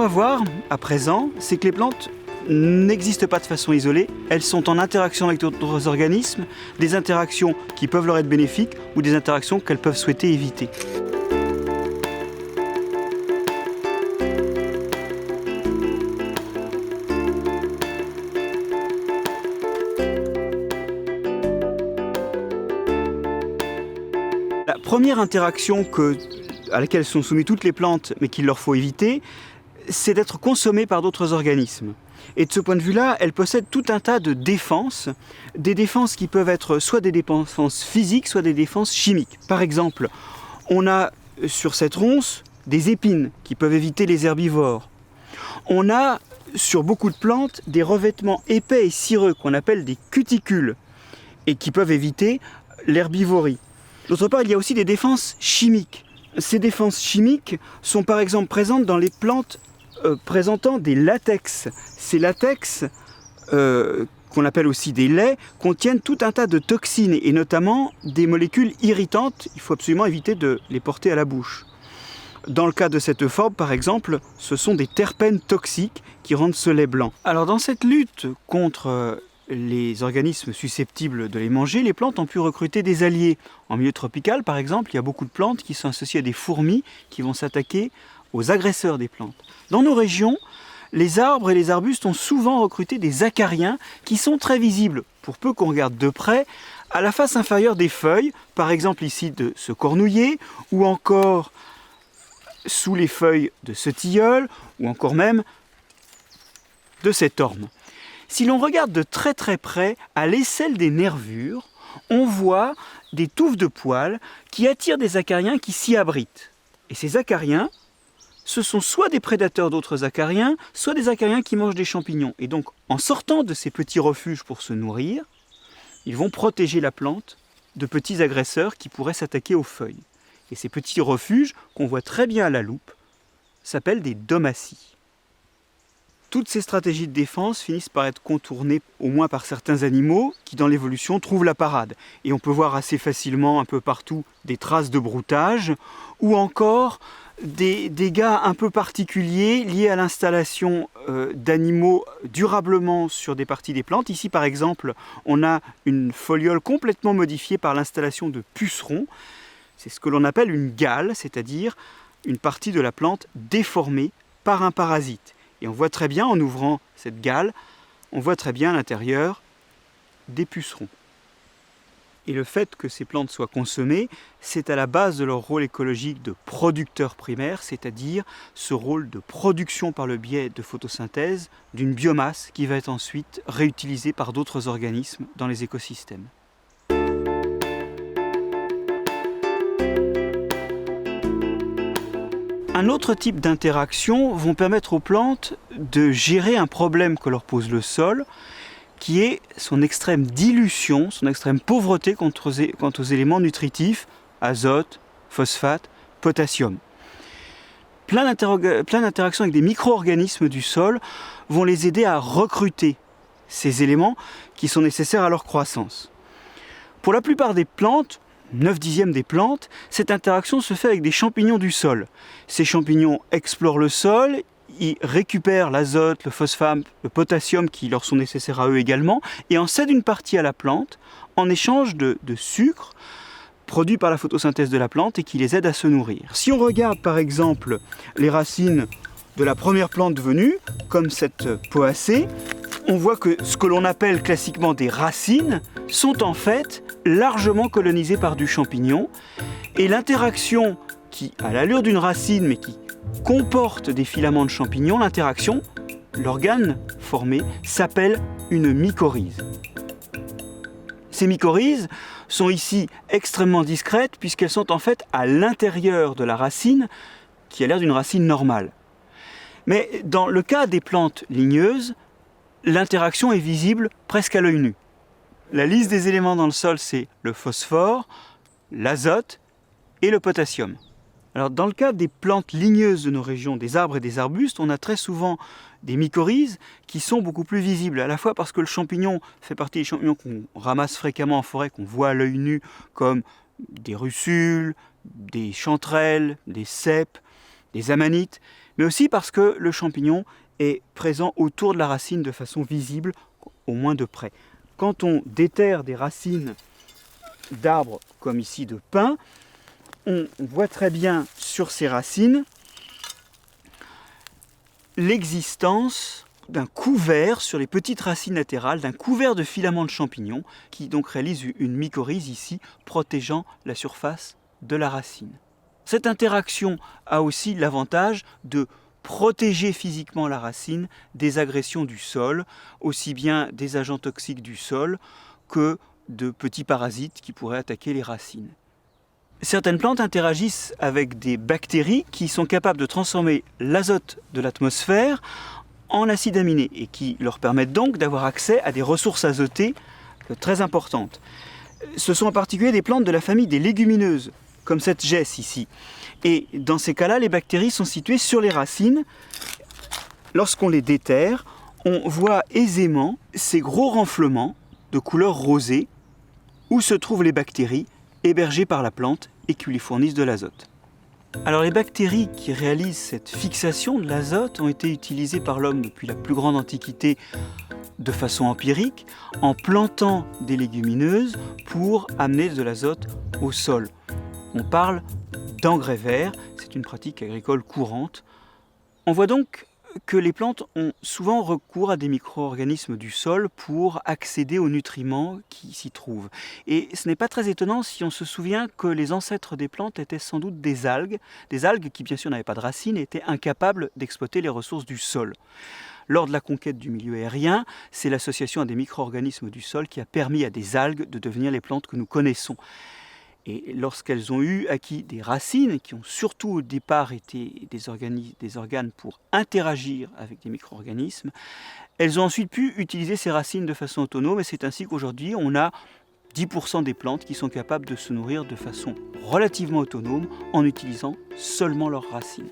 va voir à présent, c'est que les plantes n'existent pas de façon isolée, elles sont en interaction avec d'autres organismes, des interactions qui peuvent leur être bénéfiques ou des interactions qu'elles peuvent souhaiter éviter. La première interaction à laquelle sont soumises toutes les plantes, mais qu'il leur faut éviter, c'est d'être consommées par d'autres organismes. Et de ce point de vue-là, elles possèdent tout un tas de défenses, des défenses qui peuvent être soit des défenses physiques, soit des défenses chimiques. Par exemple, on a sur cette ronce des épines qui peuvent éviter les herbivores. On a sur beaucoup de plantes des revêtements épais et cireux qu'on appelle des cuticules et qui peuvent éviter l'herbivorie. D'autre part, il y a aussi des défenses chimiques. Ces défenses chimiques sont par exemple présentes dans les plantes présentant des latex. Ces latex, qu'on appelle aussi des laits, contiennent tout un tas de toxines et notamment des molécules irritantes. Il faut absolument éviter de les porter à la bouche. Dans le cas de cette euphorbes, par exemple, ce sont des terpènes toxiques qui rendent ce lait blanc. Alors dans cette lutte contre les organismes susceptibles de les manger, les plantes ont pu recruter des alliés. En milieu tropical, par exemple, il y a beaucoup de plantes qui sont associées à des fourmis qui vont s'attaquer aux agresseurs des plantes. Dans nos régions, les arbres et les arbustes ont souvent recruté des acariens qui sont très visibles, pour peu qu'on regarde de près, à la face inférieure des feuilles, par exemple ici de ce cornouiller, ou encore sous les feuilles de ce tilleul, ou encore même de cet orme. Si l'on regarde de très très près, à l'aisselle des nervures, on voit des touffes de poils qui attirent des acariens qui s'y abritent. Et ces acariens, ce sont soit des prédateurs d'autres acariens, soit des acariens qui mangent des champignons. Et donc, en sortant de ces petits refuges pour se nourrir, ils vont protéger la plante de petits agresseurs qui pourraient s'attaquer aux feuilles. Et ces petits refuges, qu'on voit très bien à la loupe, s'appellent des domaties. Toutes ces stratégies de défense finissent par être contournées au moins par certains animaux qui dans l'évolution trouvent la parade. Et on peut voir assez facilement un peu partout des traces de broutage ou encore des dégâts un peu particuliers liés à l'installation d'animaux durablement sur des parties des plantes. Ici par exemple, on a une foliole complètement modifiée par l'installation de pucerons. C'est ce que l'on appelle une gale, c'est-à-dire une partie de la plante déformée par un parasite. Et on voit très bien, en ouvrant cette gale, on voit très bien à l'intérieur des pucerons. Et le fait que ces plantes soient consommées, c'est à la base de leur rôle écologique de producteur primaire, c'est-à-dire ce rôle de production par le biais de photosynthèse d'une biomasse qui va être ensuite réutilisée par d'autres organismes dans les écosystèmes. Un autre type d'interactions vont permettre aux plantes de gérer un problème que leur pose le sol, qui est son extrême dilution, son extrême pauvreté quant aux éléments nutritifs, azote, phosphate, potassium. Plein d'interactions avec des micro-organismes du sol vont les aider à recruter ces éléments qui sont nécessaires à leur croissance. Pour la plupart des plantes, 9/10 des plantes, cette interaction se fait avec des champignons du sol. Ces champignons explorent le sol, ils récupèrent l'azote, le phosphate, le potassium qui leur sont nécessaires à eux également, et en cèdent une partie à la plante en échange de sucre produit par la photosynthèse de la plante et qui les aide à se nourrir. Si on regarde par exemple les racines de la première plante venue, comme cette poacée, on voit que ce que l'on appelle classiquement des racines sont en fait largement colonisées par du champignon, et l'interaction qui a l'allure d'une racine mais qui comporte des filaments de champignons, l'interaction, l'organe formé, s'appelle une mycorhize. Ces mycorhizes sont ici extrêmement discrètes puisqu'elles sont en fait à l'intérieur de la racine qui a l'air d'une racine normale. Mais dans le cas des plantes ligneuses, l'interaction est visible presque à l'œil nu. La liste des éléments dans le sol, c'est le phosphore, l'azote et le potassium. Alors, dans le cas des plantes ligneuses de nos régions, des arbres et des arbustes, on a très souvent des mycorhizes qui sont beaucoup plus visibles, à la fois parce que le champignon fait partie des champignons qu'on ramasse fréquemment en forêt, qu'on voit à l'œil nu, comme des russules, des chanterelles, des cèpes, des amanites, mais aussi parce que le champignon est présent autour de la racine de façon visible, au moins de près. Quand on déterre des racines d'arbres comme ici de pin, on voit très bien sur ces racines l'existence d'un couvert sur les petites racines latérales, d'un couvert de filaments de champignons qui donc réalise une mycorhize ici, protégeant la surface de la racine. Cette interaction a aussi l'avantage de protéger physiquement la racine des agressions du sol, aussi bien des agents toxiques du sol que de petits parasites qui pourraient attaquer les racines. Certaines plantes interagissent avec des bactéries qui sont capables de transformer l'azote de l'atmosphère en acides aminés et qui leur permettent donc d'avoir accès à des ressources azotées très importantes. Ce sont en particulier des plantes de la famille des légumineuses, comme cette gesse ici. Et dans ces cas-là, les bactéries sont situées sur les racines. Lorsqu'on les déterre, on voit aisément ces gros renflements de couleur rosée où se trouvent les bactéries hébergées par la plante et qui lui fournissent de l'azote. Alors les bactéries qui réalisent cette fixation de l'azote ont été utilisées par l'homme depuis la plus grande antiquité de façon empirique, en plantant des légumineuses pour amener de l'azote au sol. On parle d'engrais verts, c'est une pratique agricole courante. On voit donc que les plantes ont souvent recours à des micro-organismes du sol pour accéder aux nutriments qui s'y trouvent. Et ce n'est pas très étonnant si on se souvient que les ancêtres des plantes étaient sans doute des algues qui bien sûr n'avaient pas de racines et étaient incapables d'exploiter les ressources du sol. Lors de la conquête du milieu aérien, c'est l'association à des micro-organismes du sol qui a permis à des algues de devenir les plantes que nous connaissons. Et lorsqu'elles ont acquis des racines, qui ont surtout au départ été des organes pour interagir avec des micro-organismes, elles ont ensuite pu utiliser ces racines de façon autonome et c'est ainsi qu'aujourd'hui on a 10% des plantes qui sont capables de se nourrir de façon relativement autonome en utilisant seulement leurs racines.